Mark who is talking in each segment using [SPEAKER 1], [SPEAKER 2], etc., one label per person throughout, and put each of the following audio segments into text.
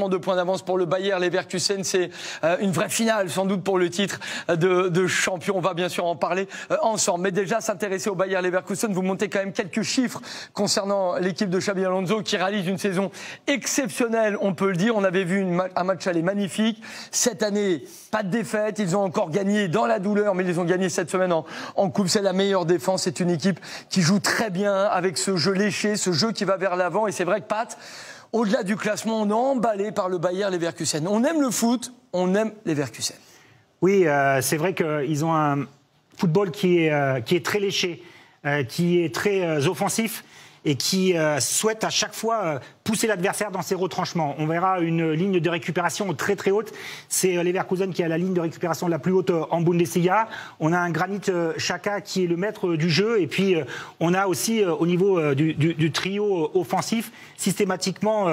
[SPEAKER 1] 2 points d'avance pour le Bayer Leverkusen, c'est une vraie finale sans doute pour le titre de champion. On va bien sûr en parler ensemble, mais déjà s'intéresser au Bayer Leverkusen, vous montez quand même quelques chiffres concernant l'équipe de Xabi Alonso qui réalise une saison exceptionnelle, on peut le dire. On avait vu un match aller magnifique. Cette année, pas de défaite, ils ont encore gagné dans la douleur, mais ils ont gagné cette semaine en coupe. C'est la meilleure défense, c'est une équipe qui joue très bien avec ce jeu léché, ce jeu qui va vers l'avant, et c'est vrai que Pat, au-delà du classement, on est emballé par le Bayer Leverkusen. On aime le foot, on aime Leverkusen.
[SPEAKER 2] Oui, c'est vrai qu'ils ont un football qui est très léché, qui est très offensif et qui souhaite à chaque fois pousser l'adversaire dans ses retranchements. On verra une ligne de récupération très très haute. C'est Leverkusen qui a la ligne de récupération la plus haute en Bundesliga. On a un Granit Xhaka qui est le maître du jeu. Et puis on a aussi au niveau du trio offensif systématiquement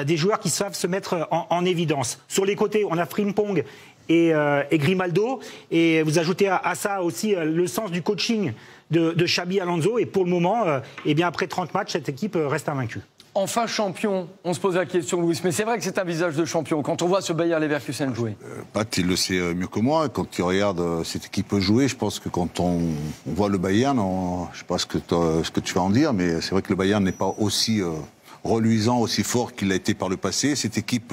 [SPEAKER 2] des joueurs qui savent se mettre en évidence. Sur les côtés, on a Frimpong et Grimaldo. Et vous ajoutez à ça aussi le sens du coaching de Xabi Alonso. Et pour le moment, eh bien, après 30 matchs, cette équipe reste invaincue.
[SPEAKER 1] Enfin champion, on se pose la question, Louis, mais c'est vrai que c'est un visage de champion quand on voit ce Bayer Leverkusen jouer.
[SPEAKER 3] Pat, il le sait mieux que moi. Quand tu regardes cette équipe jouer, je pense que quand on voit le Bayern, je ne sais pas ce que tu vas en dire, mais c'est vrai que le Bayern n'est pas aussi reluisant, aussi fort qu'il a été par le passé. Cette équipe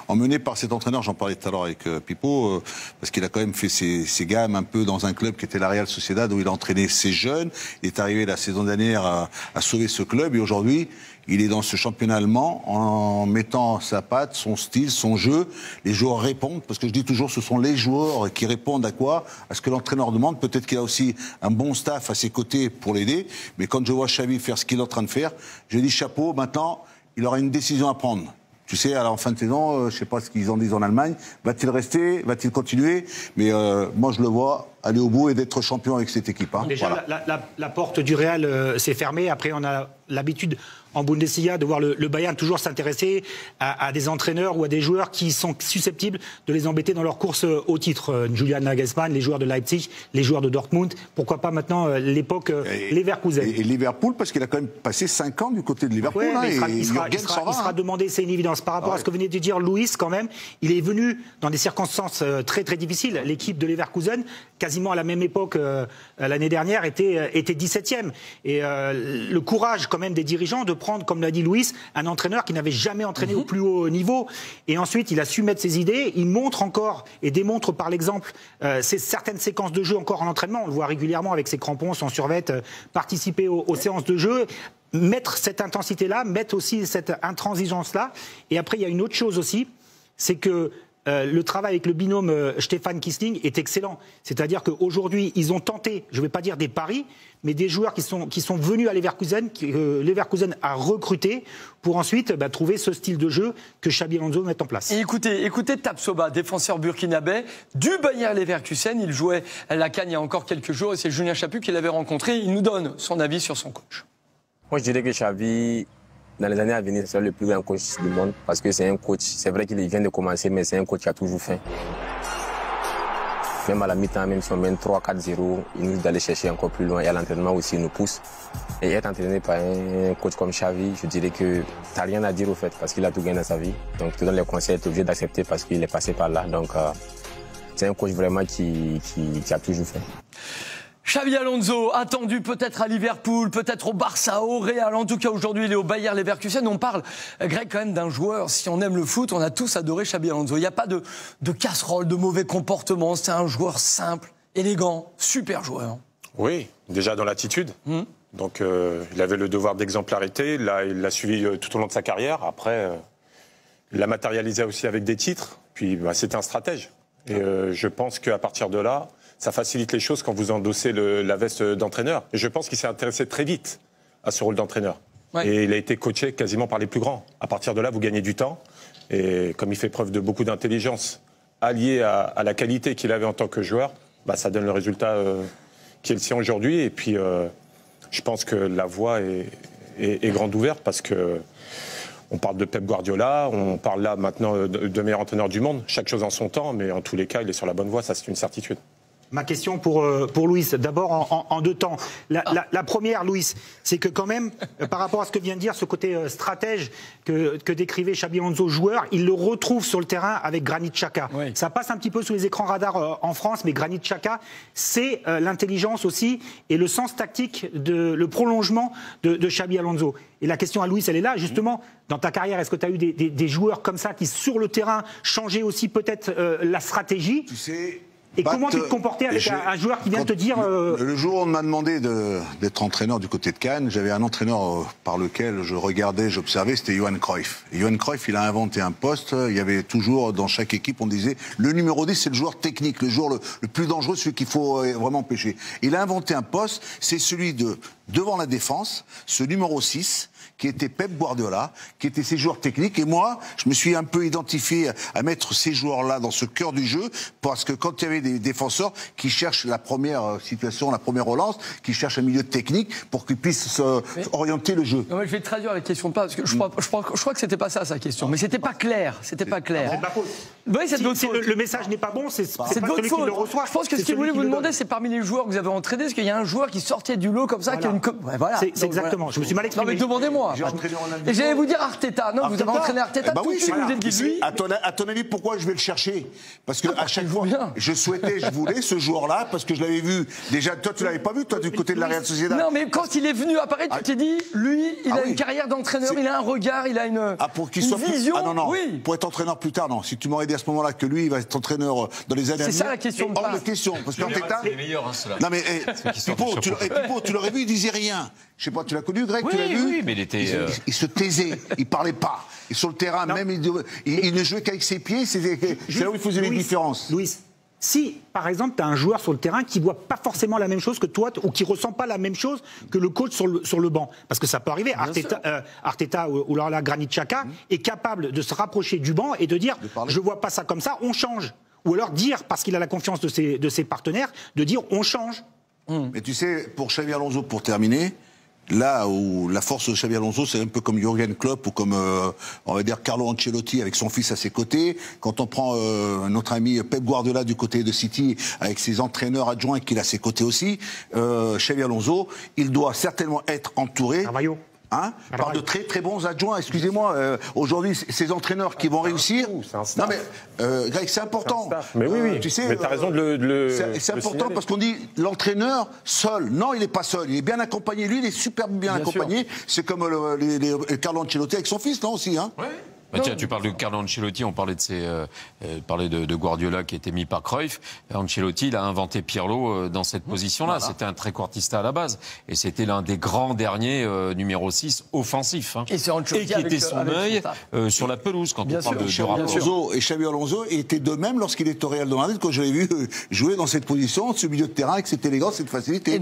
[SPEAKER 3] emmenée par cet entraîneur, j'en parlais tout à l'heure avec Pipo, parce qu'il a quand même fait ses gammes un peu dans un club qui était la Real Sociedad, où il a entraîné ses jeunes. Il est arrivé la saison dernière à sauver ce club, et aujourd'hui, il est dans ce championnat allemand en mettant sa patte, son style, son jeu. Les joueurs répondent, parce que je dis toujours, ce sont les joueurs qui répondent à quoi? À ce que l'entraîneur demande. Peut-être qu'il a aussi un bon staff à ses côtés pour l'aider. Mais quand je vois Xavi faire ce qu'il est en train de faire, je dis chapeau. Maintenant, il aura une décision à prendre. Tu sais, à la fin de saison, je ne sais pas ce qu'ils en disent en Allemagne. Va-t-il rester? Va-t-il continuer? Mais moi, je le vois aller au bout et d'être champion avec cette équipe. Hein.
[SPEAKER 2] Déjà, voilà. la porte du Real s'est fermée. Après, on a l'habitude en Bundesliga de voir le Bayern toujours s'intéresser à des entraîneurs ou à des joueurs qui sont susceptibles de les embêter dans leur course au titre. Julian Nagelsmann, les joueurs de Leipzig, les joueurs de Dortmund, pourquoi pas maintenant l'époque Leverkusen.
[SPEAKER 3] Et Liverpool, parce qu'il a quand même passé 5 ans du côté de Liverpool.
[SPEAKER 2] Ouais, hein, il sera demandé, c'est une évidence. Par rapport à ce que venait de dire Louis, quand même, il est venu dans des circonstances très très difficiles. L'équipe de Leverkusen, quasiment à la même époque l'année dernière, était 17e. Et le courage quand même des dirigeants de prendre, comme l'a dit Louis, un entraîneur qui n'avait jamais entraîné au plus haut niveau. Et ensuite, il a su mettre ses idées. Il montre encore et démontre par l'exemple certaines séquences de jeu encore en entraînement. On le voit régulièrement avec ses crampons, son survêt, participer aux séances de jeu. Mettre cette intensité-là, mettre aussi cette intransigeance-là. Et après, il y a une autre chose aussi, c'est que le travail avec le binôme Stefan Kiesling est excellent. C'est-à-dire qu'aujourd'hui, ils ont tenté, je ne vais pas dire des paris, mais des joueurs qui sont venus à Leverkusen, que Leverkusen a recruté pour ensuite trouver ce style de jeu que Xabi Alonso met en place.
[SPEAKER 1] Et écoutez Tapsoba, défenseur burkinabé du Bayer Leverkusen. Il jouait à la CAN il y a encore quelques jours et c'est Julien Chaput qui l'avait rencontré. Il nous donne son avis sur son coach.
[SPEAKER 4] Moi, je dirais que Xavi, dans les années à venir, c'est le plus grand coach du monde parce que c'est un coach, c'est vrai qu'il vient de commencer, mais c'est un coach qui a toujours faim. Même à la mi-temps, même si on mène 3-4-0, il nous dit d'aller chercher encore plus loin. Et à l'entraînement aussi, il nous pousse. Et être entraîné par un coach comme Xavi, je dirais que tu n'as rien à dire au fait parce qu'il a tout gagné dans sa vie. Donc, tu donnes les conseils, tu es obligé d'accepter parce qu'il est passé par là. Donc, c'est un coach vraiment qui a toujours fait.
[SPEAKER 1] Xabi Alonso, attendu peut-être à Liverpool, peut-être au Barça, au Real. En tout cas, aujourd'hui, il est au Bayer Leverkusen. On parle, Greg, quand même d'un joueur. Si on aime le foot, on a tous adoré Xabi Alonso. Il n'y a pas de casserole, de mauvais comportement. C'est un joueur simple, élégant, super joueur.
[SPEAKER 5] Oui, déjà dans l'attitude. Donc, il avait le devoir d'exemplarité. Là, il l'a suivi tout au long de sa carrière. Après, il l'a matérialisé aussi avec des titres. Puis, c'était un stratège. Et je pense qu'à partir de là, ça facilite les choses quand vous endossez la veste d'entraîneur. Et je pense qu'il s'est intéressé très vite à ce rôle d'entraîneur. Ouais. Et il a été coaché quasiment par les plus grands. À partir de là, vous gagnez du temps. Et comme il fait preuve de beaucoup d'intelligence, alliée à la qualité qu'il avait en tant que joueur, ça donne le résultat qui est le sien aujourd'hui. Et puis, je pense que la voie est grande ouverte parce que on parle de Pep Guardiola, on parle là maintenant de meilleur entraîneur du monde. Chaque chose en son temps, mais en tous les cas, il est sur la bonne voie, ça c'est une certitude.
[SPEAKER 2] Ma question pour Luis, d'abord en deux temps. La première, Luis, c'est que quand même, par rapport à ce que vient de dire, ce côté stratège que décrivait Xabi Alonso, joueur, il le retrouve sur le terrain avec Granit Xhaka. Oui. Ça passe un petit peu sous les écrans radars en France, mais Granit Xhaka, c'est l'intelligence aussi et le sens tactique, le prolongement de Xabi Alonso. Et la question à Luis, elle est là, justement, dans ta carrière, est-ce que tu as eu des joueurs comme ça qui, sur le terrain, changeaient aussi peut-être la stratégie?
[SPEAKER 3] Tu sais...
[SPEAKER 2] Et comment tu te comportais avec un joueur qui vient te dire...
[SPEAKER 3] Le jour où on m'a demandé d'être entraîneur du côté de Cannes, j'avais un entraîneur par lequel je regardais, j'observais, c'était Johan Cruyff. Et Johan Cruyff, il a inventé un poste, il y avait toujours, dans chaque équipe, on disait, le numéro 10, c'est le joueur technique, le joueur le plus dangereux, celui qu'il faut vraiment empêcher. Il a inventé un poste, c'est celui devant la défense, ce numéro 6, qui était Pep Guardiola, qui était ses joueurs techniques. Et moi, je me suis un peu identifié à mettre ces joueurs-là dans ce cœur du jeu, parce que quand il y avait des défenseurs qui cherchent la première situation, la première relance, qui cherchent un milieu technique pour qu'ils puissent orienter le jeu.
[SPEAKER 1] Non, mais je vais traduire la question de pas, parce que je crois que c'était pas ça sa question, mais c'était pas clair. C'était pas clair.
[SPEAKER 2] C'est de ma faute.
[SPEAKER 1] Oui, c'est de votre faute.
[SPEAKER 2] Le message n'est pas bon, c'est
[SPEAKER 1] de votre faute. Le reçoit. Je pense que ce qu'il voulait vous demander, c'est parmi les joueurs que vous avez entraînés, est-ce qu'il y a un joueur qui sortait du lot comme ça, qui a une...
[SPEAKER 2] Voilà. C'est exactement. Voilà. Je me suis mal exprimé.
[SPEAKER 1] Non, mais demandez-moi. Et j'allais vous dire Arteta. Non, vous avez entraîné Arteta.
[SPEAKER 3] Bah oui,
[SPEAKER 1] vous êtes dit lui.
[SPEAKER 3] À ton avis, pourquoi je vais le chercher? Parce que à chaque fois, je voulais ce joueur-là, parce que je l'avais vu. Déjà, toi, tu l'avais pas vu, toi, du côté de la Real Sociedad.
[SPEAKER 1] Non, mais quand il est venu apparaître, tu t'es dit, lui, il a une carrière d'entraîneur, il a un regard, il a une vision.
[SPEAKER 3] Ah non, non.
[SPEAKER 1] Oui.
[SPEAKER 3] Pour être entraîneur plus tard, non. Si tu m'aurais dit à ce moment-là que lui, il va être entraîneur dans les années à venir.
[SPEAKER 1] C'est ça la question.
[SPEAKER 3] Hors de question. Parce qu'Arteta.
[SPEAKER 6] C'est les meilleurs, hein, ceux-là.
[SPEAKER 3] Non, mais Pipo, tu l'aurais vu, il disait rien. Je sais pas, tu l'as connu, Greg?
[SPEAKER 6] Oui,
[SPEAKER 3] tu l'as vu?
[SPEAKER 6] Oui, mais il était.
[SPEAKER 3] Il se taisait, il parlait pas. Et sur le terrain, même, il ne jouait qu'avec ses pieds. C'est là où il faisait les différences.
[SPEAKER 2] Louis, si, par exemple, tu as un joueur sur le terrain qui voit pas forcément la même chose que toi, ou qui ressent pas la même chose que le coach sur le banc, parce que ça peut arriver, Arteta ou là, Granit Xhaka est capable de se rapprocher du banc et de dire je vois pas ça comme ça, on change. Ou alors dire, parce qu'il a la confiance de ses partenaires, de dire on change.
[SPEAKER 3] Mais tu sais, pour Xabi Alonso, pour terminer, là où la force de Xabi Alonso, c'est un peu comme Jürgen Klopp ou comme, on va dire, Carlo Ancelotti avec son fils à ses côtés. Quand on prend notre ami Pep Guardiola du côté de City avec ses entraîneurs adjoints qu'il a à ses côtés aussi, Xabi Alonso, il doit certainement être entouré... par de très très bons adjoints. Excusez-moi, aujourd'hui, ces entraîneurs qui vont réussir.
[SPEAKER 5] Non
[SPEAKER 3] mais Greg, c'est important.
[SPEAKER 5] Mais oui,
[SPEAKER 3] tu sais,
[SPEAKER 5] mais t'as raison de le.
[SPEAKER 3] C'est important parce qu'on dit l'entraîneur seul. Non, il n'est pas seul. Il est bien accompagné. Lui, il est super bien accompagné. C'est comme Carlo Ancelotti avec son fils, non aussi, hein.
[SPEAKER 6] Ouais. Bah tiens, tu parles de Carlo Ancelotti, on parlait de Guardiola qui était mis par Cruyff. Ancelotti, il a inventé Pirlo dans cette position-là. Voilà. C'était un tréquartista à la base. Et c'était l'un des grands derniers numéro 6 offensifs. Hein.
[SPEAKER 1] Et qui
[SPEAKER 6] était son œil sur la pelouse quand on parle de
[SPEAKER 3] rapport. Et Xabi Alonso était de même lorsqu'il était au Real de Madrid, quand je l'ai vu jouer dans cette position, ce milieu de terrain, avec cette élégance, cette facilité.